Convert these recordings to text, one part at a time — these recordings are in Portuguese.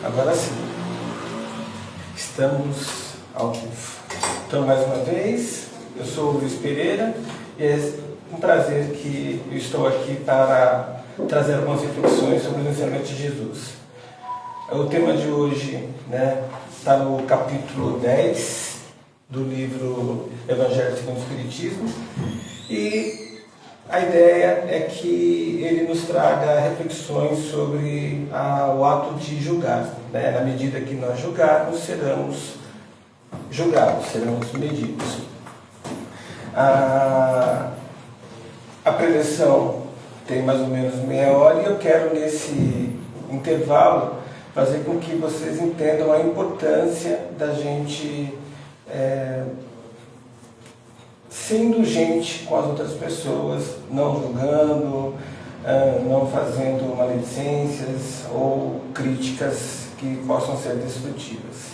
Agora sim, estamos ao vivo. Então, mais uma vez, eu sou o Luiz Pereira e é um prazer que eu estou aqui para trazer algumas reflexões sobre o ensinamento de Jesus. O tema de hoje está no capítulo 10 do livro Evangelho segundo o Espiritismo, e a ideia é que ele nos traga reflexões sobre o ato de julgar. Na medida que nós julgarmos, seremos julgados, seremos medidos. A preleção tem mais ou menos meia hora e eu quero, nesse intervalo, fazer com que vocês entendam a importância da gente ser indulgente com as outras pessoas, não julgando, não fazendo maledicências ou críticas que possam ser destrutivas.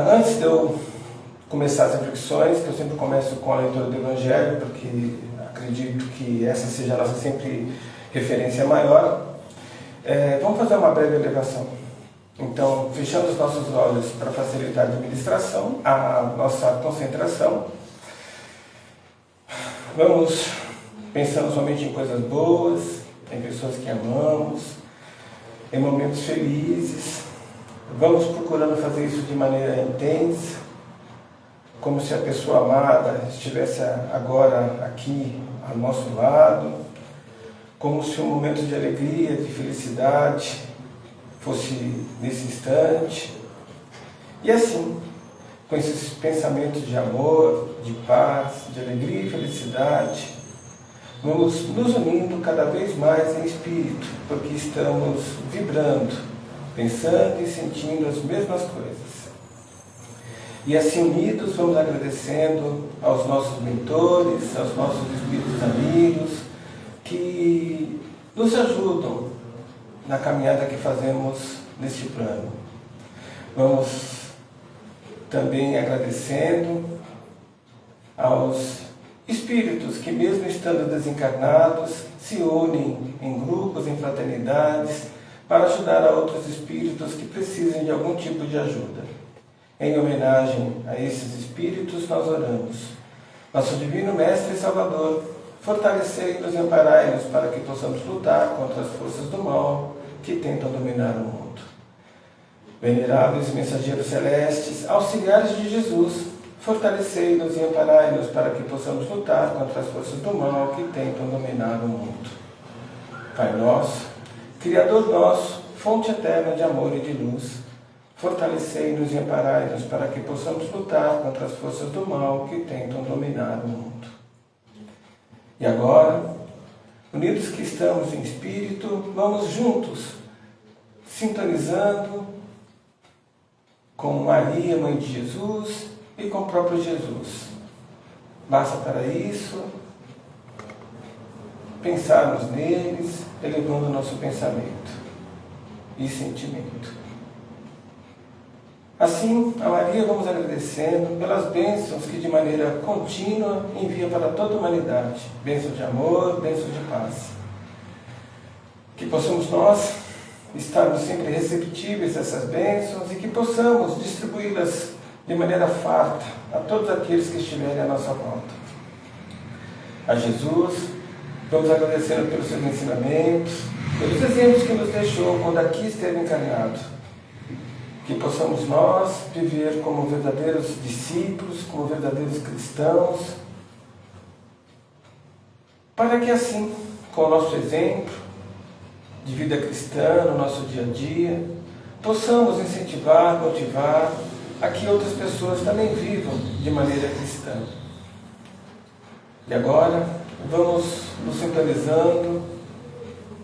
Antes de eu começar as reflexões, que eu sempre começo com a leitura do Evangelho, porque acredito que essa seja a nossa sempre referência maior, vamos fazer uma breve elevação. Então, fechando os nossos olhos para facilitar a administração, a nossa concentração, vamos pensando somente em coisas boas, em pessoas que amamos, em momentos felizes. Vamos procurando fazer isso de maneira intensa, como se a pessoa amada estivesse agora aqui ao nosso lado, como se um momento de alegria, de felicidade fosse nesse instante. E assim, com esses pensamentos de amor, de paz, de alegria e felicidade, vamos nos unindo cada vez mais em espírito, porque estamos vibrando, pensando e sentindo as mesmas coisas. E assim unidos vamos agradecendo aos nossos mentores, aos nossos espíritos amigos, que nos ajudam na caminhada que fazemos neste plano. Vamos também agradecendo aos espíritos que, mesmo estando desencarnados, se unem em grupos, em fraternidades, para ajudar a outros espíritos que precisem de algum tipo de ajuda. Em homenagem a esses espíritos, nós oramos. Nosso Divino Mestre e Salvador, fortalecei-nos e amparai-nos para que possamos lutar contra as forças do mal que tentam dominar o mundo. Veneráveis mensageiros celestes, auxiliares de Jesus, fortalecei-nos e amparai-nos para que possamos lutar contra as forças do mal que tentam dominar o mundo. Pai nosso, Criador nosso, fonte eterna de amor e de luz, fortalecei-nos e amparai-nos para que possamos lutar contra as forças do mal que tentam dominar o mundo. E agora, unidos que estamos em espírito, vamos juntos, sintonizando com Maria, Mãe de Jesus, e com o próprio Jesus. Basta para isso pensarmos neles, elevando o nosso pensamento e sentimento. Assim, a Maria vamos agradecendo pelas bênçãos que de maneira contínua envia para toda a humanidade. Bênçãos de amor, bênçãos de paz. Que possamos nós estarmos sempre receptíveis a essas bênçãos e que possamos distribuí-las de maneira farta a todos aqueles que estiverem à nossa volta. A Jesus, vamos agradecendo pelos seus ensinamentos, pelos exemplos que nos deixou quando aqui esteve encarnado. Que possamos nós viver como verdadeiros discípulos, como verdadeiros cristãos, para que assim, com o nosso exemplo de vida cristã no nosso dia a dia, possamos incentivar, motivar a que outras pessoas também vivam de maneira cristã. E agora, vamos nos sintonizando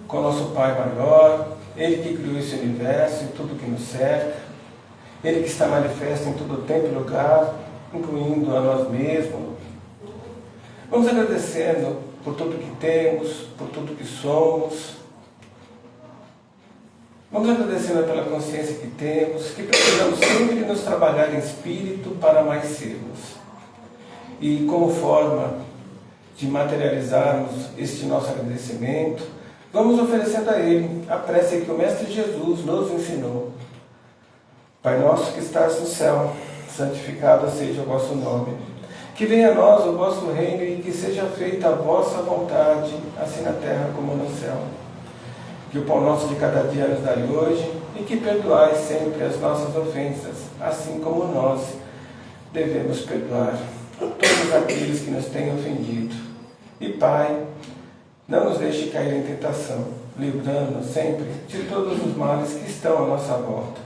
com o nosso Pai maior, Ele que criou esse universo e tudo que nos cerca, Ele que está manifesto em todo tempo e lugar, incluindo a nós mesmos. Vamos agradecendo por tudo que temos, por tudo que somos. Vamos agradecendo pela consciência que temos, que precisamos sempre nos trabalhar em espírito para mais sermos. E como forma de materializarmos este nosso agradecimento, vamos oferecendo a Ele a prece que o Mestre Jesus nos ensinou. Pai nosso que estás no céu, santificado seja o vosso nome. Que venha a nós o vosso reino e que seja feita a vossa vontade, assim na terra como no céu. Que o pão nosso de cada dia nos dai hoje e que perdoai sempre as nossas ofensas, assim como nós devemos perdoar todos aqueles que nos têm ofendido. E Pai, não nos deixe cair em tentação, livrando-nos sempre de todos os males que estão à nossa volta.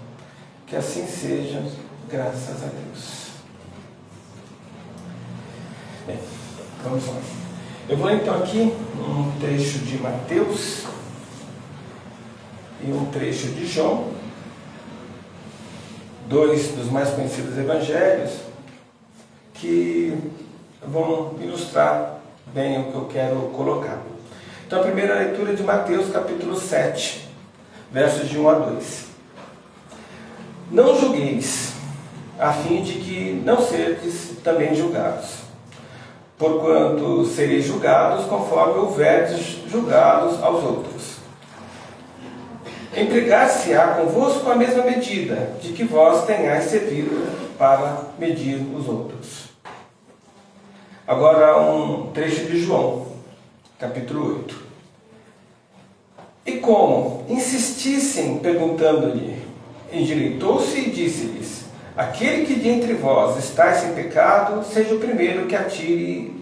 Que assim seja, graças a Deus. Bem, vamos lá. Eu vou então aqui um trecho de Mateus e um trecho de João, dois dos mais conhecidos evangelhos, que vão ilustrar bem o que eu quero colocar. Então a primeira leitura é de Mateus capítulo 7, versos de 1 a 2. Não julgueis, a fim de que não serdes também julgados. Porquanto sereis julgados conforme houverdes julgados aos outros. Empregar-se-á convosco a mesma medida, de que vós tenhais servido para medir os outros. Agora um trecho de João, capítulo 8. E como insistissem perguntando-lhe, endireitou-se e disse-lhes: aquele que de entre vós está sem pecado, seja o primeiro que atire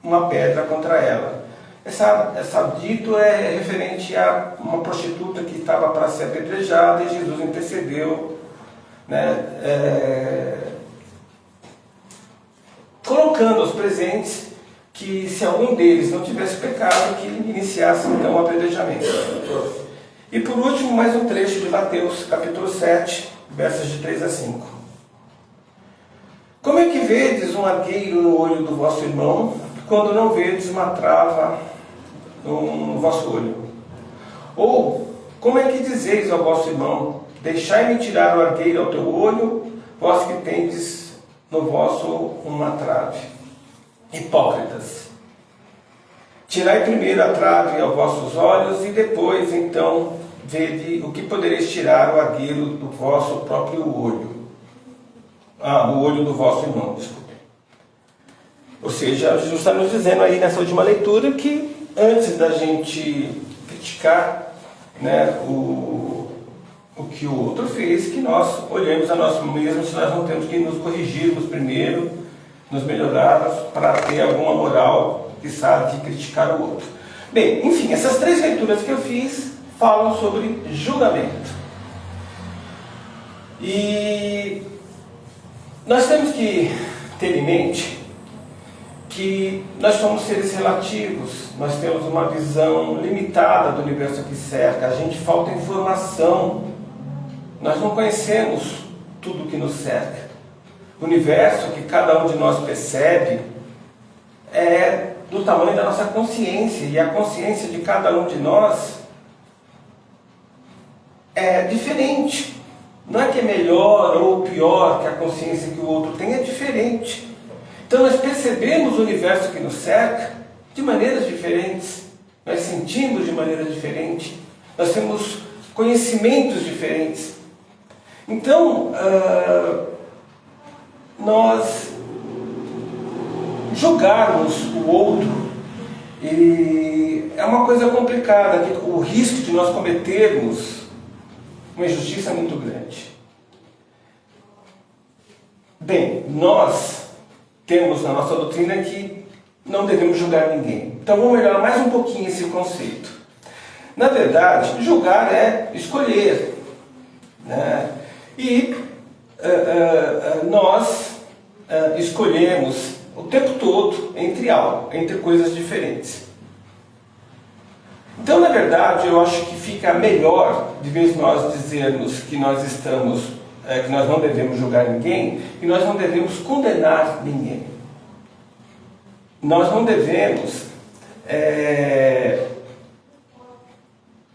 uma pedra contra ela. Essa dito é referente a uma prostituta que estava para ser apedrejada e Jesus intercedeu, colocando aos presentes que se algum deles não tivesse pecado, que iniciasse então o apedrejamento. E por último, mais um trecho de Mateus, capítulo 7, versos de 3 a 5. Como é que vedes um argueiro no olho do vosso irmão, quando não vedes uma trava no vosso olho? Ou, como é que dizeis ao vosso irmão, deixai-me tirar o argueiro ao teu olho, vós que tendes no vosso uma trave? Hipócritas! Tirai primeiro a trave aos vossos olhos, e depois, então, vede o que podereis tirar o argueiro do vosso próprio olho. O olho do vosso irmão, desculpe. Ou seja, Jesus está nos dizendo aí nessa última leitura que antes da gente criticar o que o outro fez, que nós olhemos a nós mesmos, se nós não temos que nos corrigirmos primeiro, nos melhorarmos para ter alguma moral que sabe de criticar o outro. Bem, enfim, essas três leituras que eu fiz falam sobre julgamento. E nós temos que ter em mente que nós somos seres relativos, nós temos uma visão limitada do universo que cerca, a gente falta informação, nós não conhecemos tudo que nos cerca. O universo que cada um de nós percebe é do tamanho da nossa consciência, e a consciência de cada um de nós é diferente. Não é que é melhor ou pior que a consciência que o outro tem, é diferente. Então nós percebemos o universo que nos cerca de maneiras diferentes, nós sentimos de maneira diferente, nós temos conhecimentos diferentes. Então, nós julgarmos o outro é uma coisa complicada, que o risco de nós cometermos uma injustiça é muito grande. Bem, nós temos na nossa doutrina que não devemos julgar ninguém. Então vamos melhorar mais um pouquinho esse conceito. Na verdade, julgar é escolher, E nós escolhemos o tempo todo entre coisas diferentes. Então, na verdade, eu acho que fica melhor, de vez nós dizermos que nós que nós não devemos julgar ninguém, e nós não devemos condenar ninguém. Nós não devemos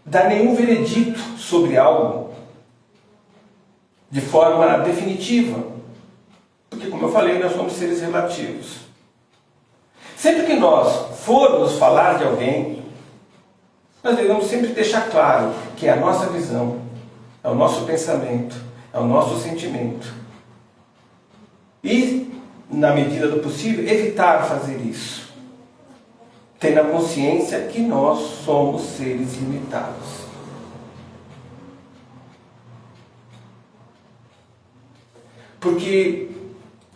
dar nenhum veredito sobre algo de forma definitiva, porque, como eu falei, nós somos seres relativos. Sempre que nós formos falar de alguém, Nós devemos sempre deixar claro que é a nossa visão, é o nosso pensamento, é o nosso sentimento. E, na medida do possível, evitar fazer isso. Tendo a consciência que nós somos seres limitados. Porque,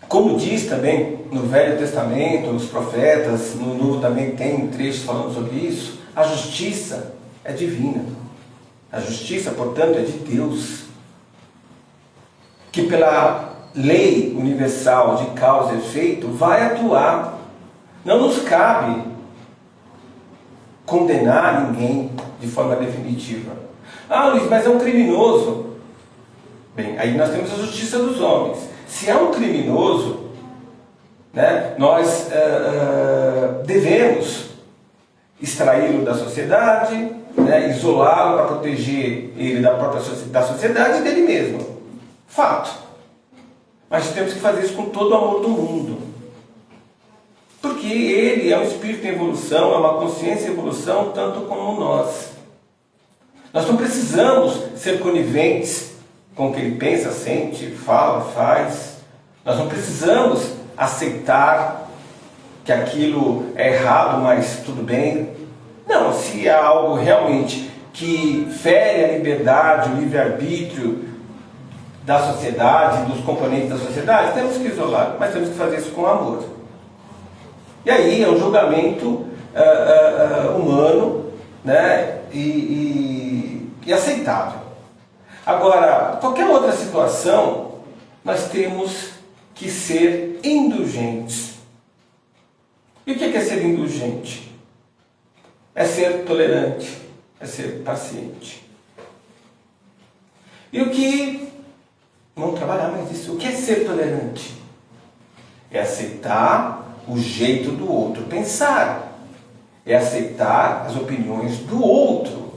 como diz também no Velho Testamento, os profetas, no Novo também tem trechos falando sobre isso, a justiça é divina. A justiça, portanto, é de Deus. Que pela lei universal de causa e efeito vai atuar. Não nos cabe condenar ninguém de forma definitiva. Ah, Luiz, mas é um criminoso. Bem, aí nós temos a justiça dos homens. Se é um criminoso, né, nós devemos extraí-lo da sociedade, né, isolá-lo para proteger ele da própria da sociedade e dele mesmo. Fato. Mas temos que fazer isso com todo o amor do mundo. Porque ele é um espírito em evolução, é uma consciência em evolução, tanto como nós. Nós não precisamos ser coniventes com o que ele pensa, sente, fala, faz. Nós não precisamos aceitar que aquilo é errado, mas tudo bem. Não, se há algo realmente que fere a liberdade, o livre-arbítrio da sociedade, dos componentes da sociedade, temos que isolar, mas temos que fazer isso com amor. E aí é um julgamento humano, né, e aceitável. Agora, qualquer outra situação, nós temos que ser indulgentes. E o que é ser indulgente? É ser tolerante, é ser paciente. E o que... Vamos trabalhar mais isso. O que é ser tolerante? É aceitar o jeito do outro pensar. É aceitar as opiniões do outro.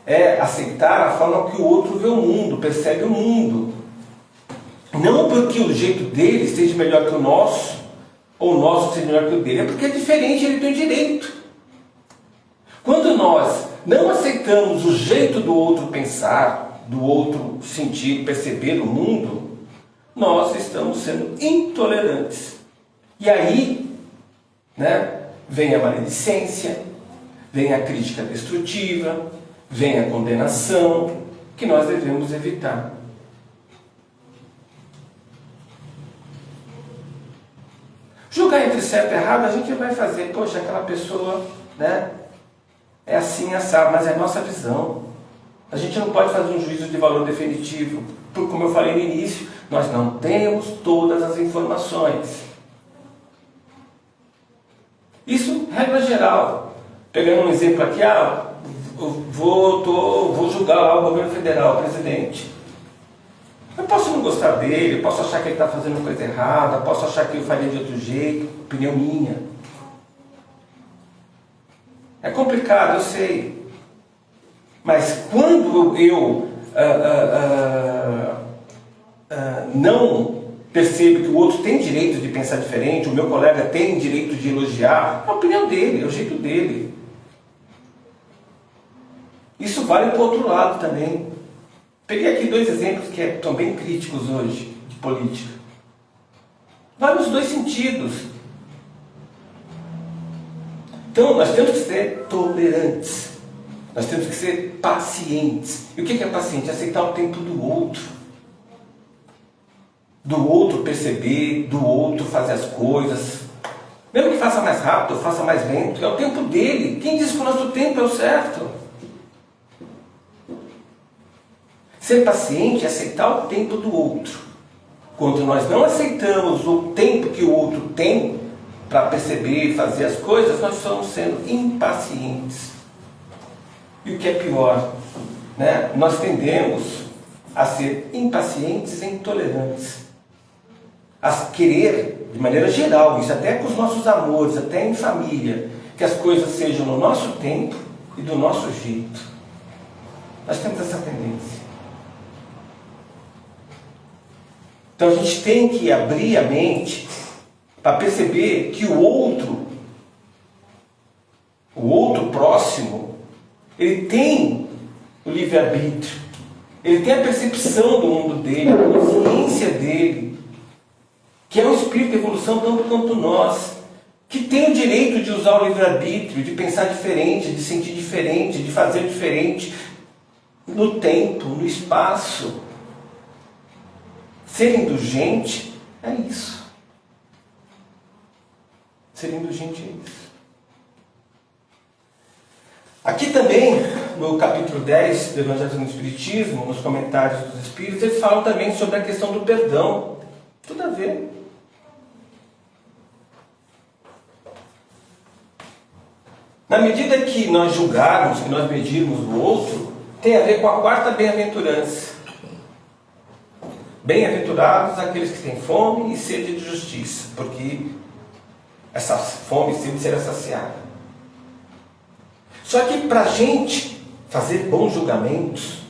É aceitar a forma que o outro vê o mundo, percebe o mundo. Não porque o jeito dele seja melhor que o nosso, ou o nosso seja melhor que o dele. É porque é diferente, ele tem direito. Quando nós não aceitamos o jeito do outro pensar, do outro sentir, perceber o mundo, nós estamos sendo intolerantes. E aí, né, vem a maledicência, vem a crítica destrutiva, vem a condenação, que nós devemos evitar. Julgar entre certo e errado, a gente vai fazer, poxa, aquela pessoa, né, é assim, assado, mas é a nossa visão. A gente não pode fazer um juízo de valor definitivo, porque, como eu falei no início, nós não temos todas as informações. Isso, regra geral. Pegando um exemplo aqui, vou julgar lá o governo federal, o presidente. Eu posso não gostar dele, eu posso achar que ele está fazendo coisa errada, posso achar que eu faria de outro jeito, opinião minha. É complicado, eu sei. Mas quando eu não percebo que o outro tem direito de pensar diferente, o meu colega tem direito de elogiar, é a opinião dele, é o jeito dele. Isso vale para o outro lado também. Peguei aqui 2 exemplos que estão bem críticos hoje, de política. Vale nos 2 sentidos. Então, nós temos que ser tolerantes. Nós temos que ser pacientes. E o que é paciente? Aceitar o tempo do outro. Do outro perceber, do outro fazer as coisas. Mesmo que faça mais rápido, faça mais lento, é o tempo dele. Quem diz que o nosso tempo é o certo? Ser paciente é aceitar o tempo do outro. Quando nós não aceitamos o tempo que o outro tem para perceber e fazer as coisas, nós estamos sendo impacientes. E o que é pior, né? Nós tendemos a ser impacientes e intolerantes. A querer, de maneira geral, isso até com os nossos amores, até em família, que as coisas sejam no nosso tempo e do nosso jeito. Nós temos essa tendência. Então a gente tem que abrir a mente para perceber que o outro próximo, ele tem o livre-arbítrio, ele tem a percepção do mundo dele, a consciência dele, que é um espírito de evolução tanto quanto nós, que tem o direito de usar o livre-arbítrio, de pensar diferente, de sentir diferente, de fazer diferente, no tempo, no espaço. Ser indulgente é isso. Ser indulgente é isso. Aqui também, no capítulo 10 do Evangelho do Espiritismo, nos comentários dos Espíritos, eles falam também sobre a questão do perdão. Tudo a ver. Na medida que nós julgarmos, que nós medirmos o outro, tem a ver com a quarta bem-aventurança. Bem-aventurados aqueles que têm fome e sede de justiça, porque essa fome e sede será saciada. Só que para a gente fazer bons julgamentos,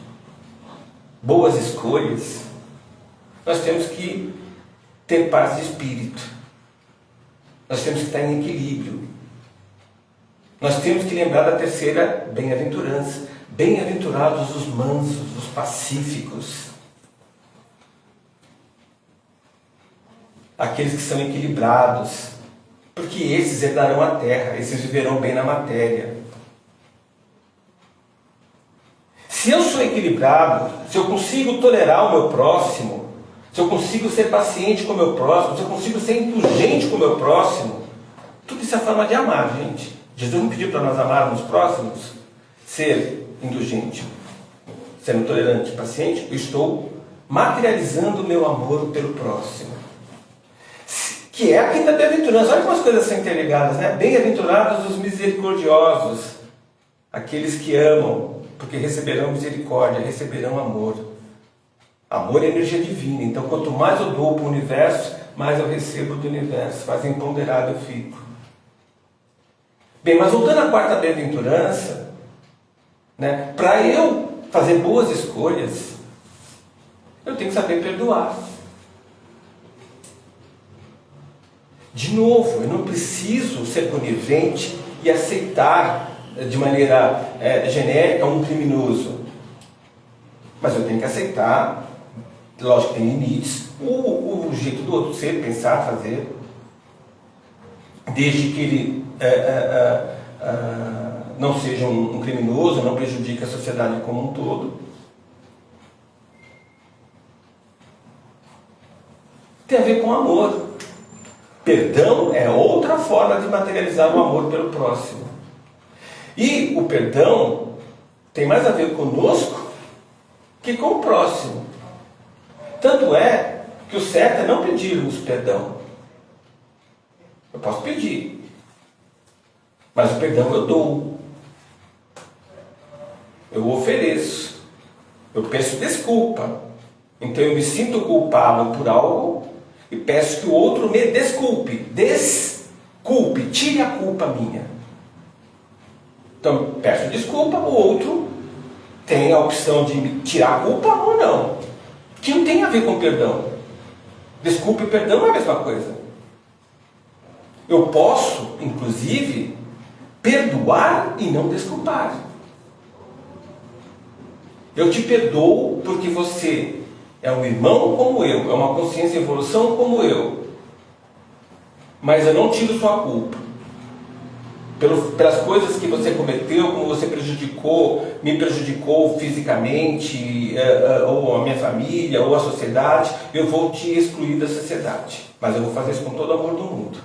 boas escolhas, nós temos que ter paz de espírito. Nós temos que estar em equilíbrio. Nós temos que lembrar da terceira bem-aventurança. Bem-aventurados os mansos, os pacíficos. Aqueles que são equilibrados, porque esses herdarão a terra, esses viverão bem na matéria. Se eu sou equilibrado, se eu consigo tolerar o meu próximo, se eu consigo ser paciente com o meu próximo, se eu consigo ser indulgente com o meu próximo, tudo isso é forma de amar, gente. Jesus não pediu para nós amarmos os próximos, ser indulgente, sendo tolerante, paciente. Eu estou materializando o meu amor pelo próximo, que é a quinta bem-aventurança. Olha como as coisas são interligadas, né? Bem-aventurados os misericordiosos, aqueles que amam, porque receberão misericórdia, receberão amor. Amor é energia divina, então quanto mais eu dou para o universo, mais eu recebo do universo, mais empoderado eu fico. Bem, mas voltando à quarta bem-aventurança, né, para eu fazer boas escolhas, eu tenho que saber perdoar. De novo, eu não preciso ser conivente e aceitar de maneira genérica um criminoso. Mas eu tenho que aceitar, lógico que tem limites, o jeito do outro ser, pensar, fazer, desde que ele não seja um criminoso, não prejudique a sociedade como um todo. Tem a ver com amor. Perdão é outra forma de materializar o amor pelo próximo. E o perdão tem mais a ver conosco que com o próximo. Tanto é que o certo é não pedirmos perdão. Eu posso pedir, mas o perdão eu dou. Eu ofereço. Eu peço desculpa. Então eu me sinto culpado por algo e peço que o outro me desculpe. Desculpe, tire a culpa minha. Então eu peço desculpa, o outro tem a opção de me tirar a culpa ou não. Que não tem a ver com perdão. Desculpa e perdão não é a mesma coisa. Eu posso, inclusive, perdoar e não desculpar. Eu te perdoo porque você é um irmão como eu, é uma consciência em evolução como eu. Mas eu não tiro sua culpa. Pelas coisas que você cometeu, como você me prejudicou fisicamente, ou a minha família, ou a sociedade, eu vou te excluir da sociedade. Mas eu vou fazer isso com todo o amor do mundo.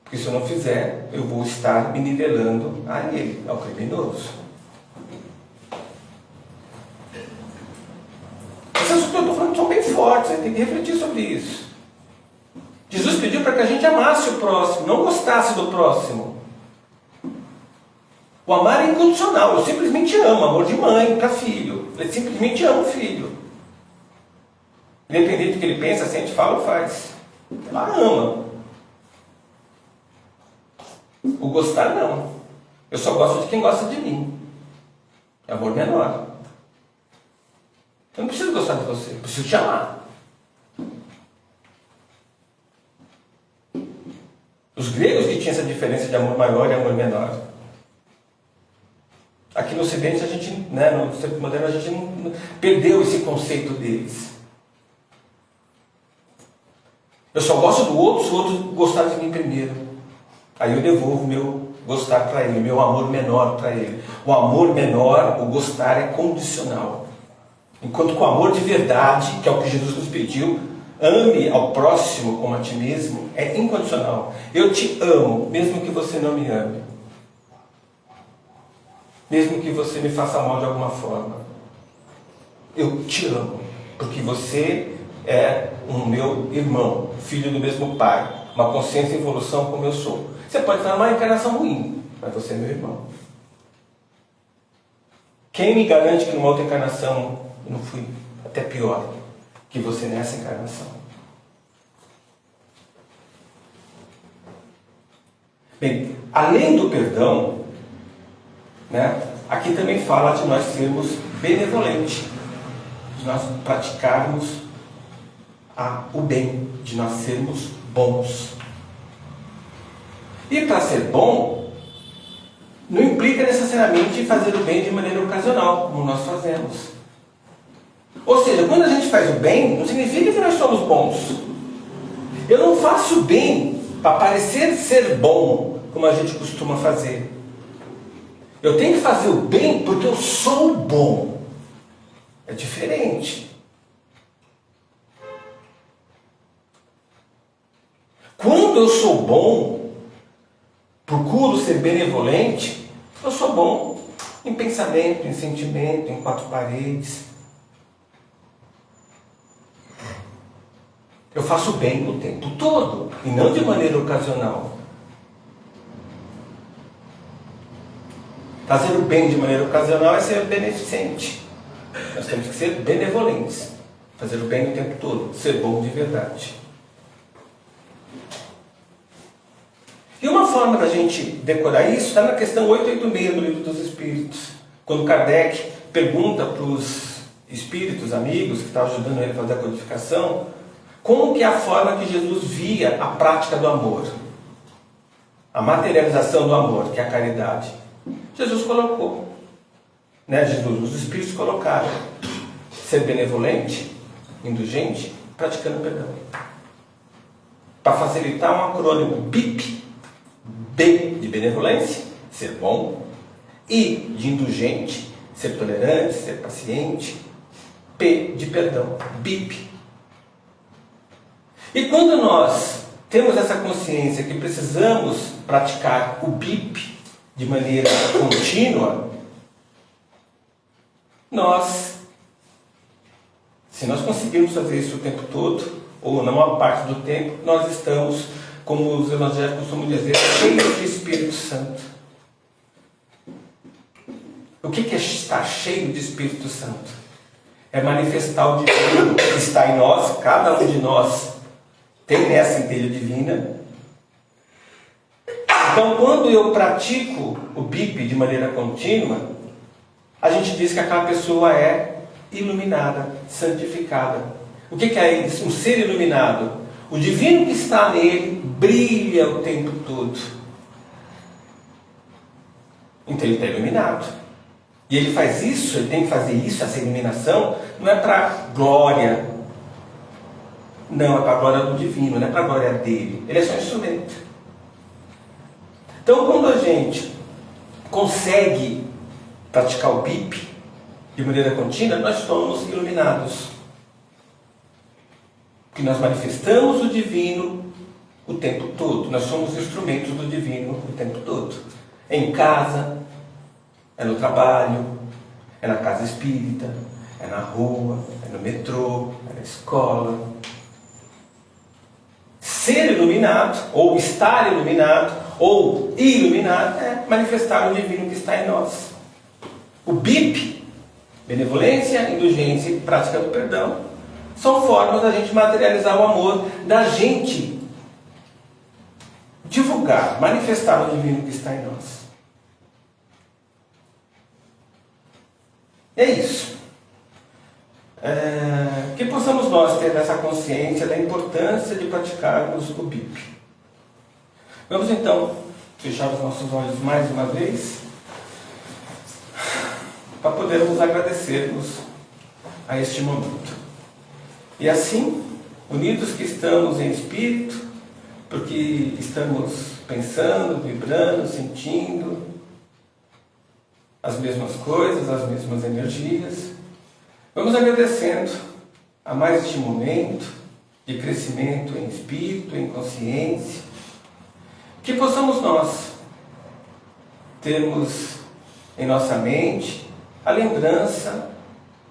Porque se eu não fizer, eu vou estar me nivelando a ele, ao criminoso. Esses assuntos que eu estou falando são bem fortes, a gente tem que refletir sobre isso. Jesus pediu para que a gente amasse o próximo, não gostasse do próximo. O amar é incondicional, eu simplesmente amo, amor de mãe para filho. Ele simplesmente ama o filho. Independente do que ele pensa, sente, fala ou faz. Ela ama. O gostar não. Eu só gosto de quem gosta de mim. É amor menor. Eu não preciso gostar de você, eu preciso te amar. Os gregos que tinham essa diferença de amor maior e amor menor. Aqui no Ocidente, a gente, né, no tempo moderno, a gente não perdeu esse conceito deles. Eu só gosto do outro se o outro gostar de mim primeiro. Aí eu devolvo meu gostar para ele, meu amor menor para ele. O amor menor, o gostar é condicional. Enquanto que o amor de verdade, que é o que Jesus nos pediu, ame ao próximo como a ti mesmo, é incondicional. Eu te amo, mesmo que você não me ame. Mesmo que você me faça mal de alguma forma. Eu te amo, porque você é um meu irmão, filho do mesmo pai, uma consciência em evolução como eu sou. Você pode estar numa encarnação ruim, mas você é meu irmão. Quem me garante que numa outra encarnação eu não fui até pior que você nessa encarnação? Bem, além do perdão, né, aqui também fala de nós sermos benevolentes, de nós praticarmos o bem, de nós sermos bons. E para ser bom, não implica necessariamente fazer o bem de maneira ocasional, como nós fazemos. Ou seja, quando a gente faz o bem, não significa que nós somos bons. Eu não faço o bem para parecer ser bom, como a gente costuma fazer. Eu tenho que fazer o bem porque eu sou bom. É diferente. Quando eu sou bom, procuro ser benevolente, eu sou bom em pensamento, em sentimento, em quatro paredes. Eu faço bem o tempo todo, e não de maneira ocasional. Fazer o bem de maneira ocasional é ser beneficente. Nós temos que ser benevolentes. Fazer o bem o tempo todo, ser bom de verdade. E uma forma da gente decorar isso está na questão 886 do Livro dos Espíritos. Quando Kardec pergunta para os espíritos amigos que estavam ajudando ele a fazer a codificação, como que é a forma que Jesus via a prática do amor, a materialização do amor, que é a caridade. Jesus colocou, né? os espíritos colocaram: ser benevolente, indulgente, praticando perdão. Para facilitar um acrônimo BIP, B de benevolência, ser bom, I de indulgente, ser tolerante, ser paciente, P de perdão, BIP. E quando nós temos essa consciência que precisamos praticar o BIP de maneira contínua, se nós conseguirmos fazer isso o tempo todo, ou na maior parte do tempo, nós estamos, como os evangélicos costumam dizer, cheios de Espírito Santo. O que é estar cheio de Espírito Santo? É manifestar o divino que está em nós, cada um de nós tem essa centelha divina. Então, quando eu pratico o BIP de maneira contínua, a gente diz que aquela pessoa é iluminada, santificada. O que é isso? Um ser iluminado. O divino que está nele brilha o tempo todo. Então ele está iluminado. E ele faz isso, ele tem que fazer isso, essa iluminação, não é para glória. Não, é para a glória do divino, não é para a glória dele. Ele é só um instrumento. Então, quando a gente consegue praticar o BIP de maneira contínua, nós somos iluminados. Porque nós manifestamos o divino o tempo todo. Nós somos instrumentos do divino o tempo todo. É em casa, é no trabalho, é na casa espírita, é na rua, é no metrô, é na escola. Ser iluminado, ou estar iluminado, ou iluminado, é manifestar o divino que está em nós. O BIP, benevolência, indulgência e prática do perdão, são formas da gente materializar o amor, da gente divulgar, manifestar o divino que está em nós. É isso. Que possamos nós ter essa consciência da importância de praticarmos o BIP. Vamos então fechar os nossos olhos mais uma vez. para podermos agradecermos a este momento. E assim, unidos que estamos em espírito, porque estamos pensando, vibrando, sentindo as mesmas coisas, as mesmas energias, vamos agradecendo a mais este momento de crescimento em espírito, em consciência, que possamos nós termos em nossa mente a lembrança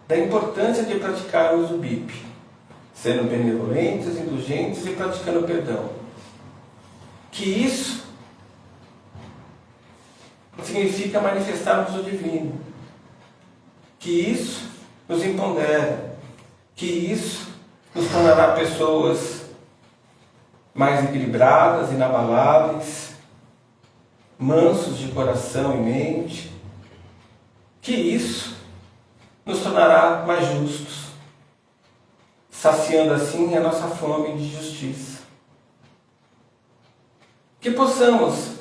da importância de praticarmos o BIP, sendo benevolentes, indulgentes e praticando o perdão. Que isso significa manifestarmos o divino, que isso nos empodera, que isso nos tornará pessoas mais equilibradas, inabaláveis, mansos de coração e mente, que isso nos tornará mais justos, saciando assim a nossa fome de justiça. Que possamos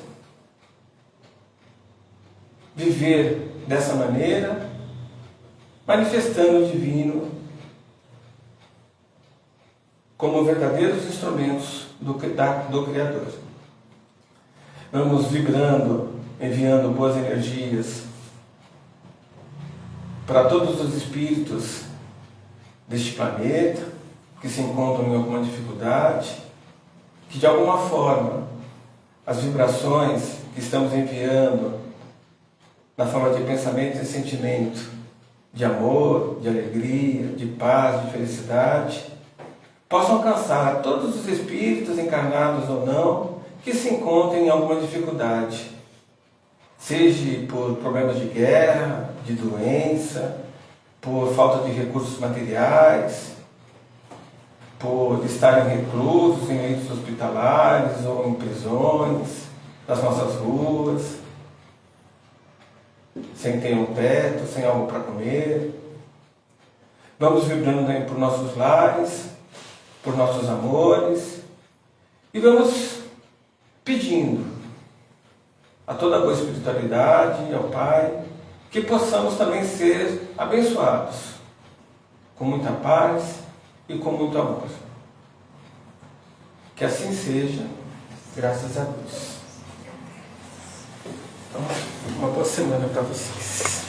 viver dessa maneira, manifestando o divino como verdadeiros instrumentos do Criador. Vamos vibrando, enviando boas energias para todos os espíritos deste planeta que se encontram em alguma dificuldade, que de alguma forma as vibrações que estamos enviando na forma de pensamento e sentimento de amor, de alegria, de paz, de felicidade, possam alcançar a todos os espíritos, encarnados ou não, que se encontrem em alguma dificuldade, seja por problemas de guerra, de doença, por falta de recursos materiais, por estarem reclusos em leitos hospitalares ou em prisões, nas nossas ruas, sem ter um teto, sem algo para comer. Vamos vibrando também por nossos lares, por nossos amores, e vamos pedindo a toda a boa espiritualidade, ao Pai, que possamos também ser abençoados, com muita paz e com muito amor. Que assim seja, graças a Deus. Então, uma boa semana para vocês.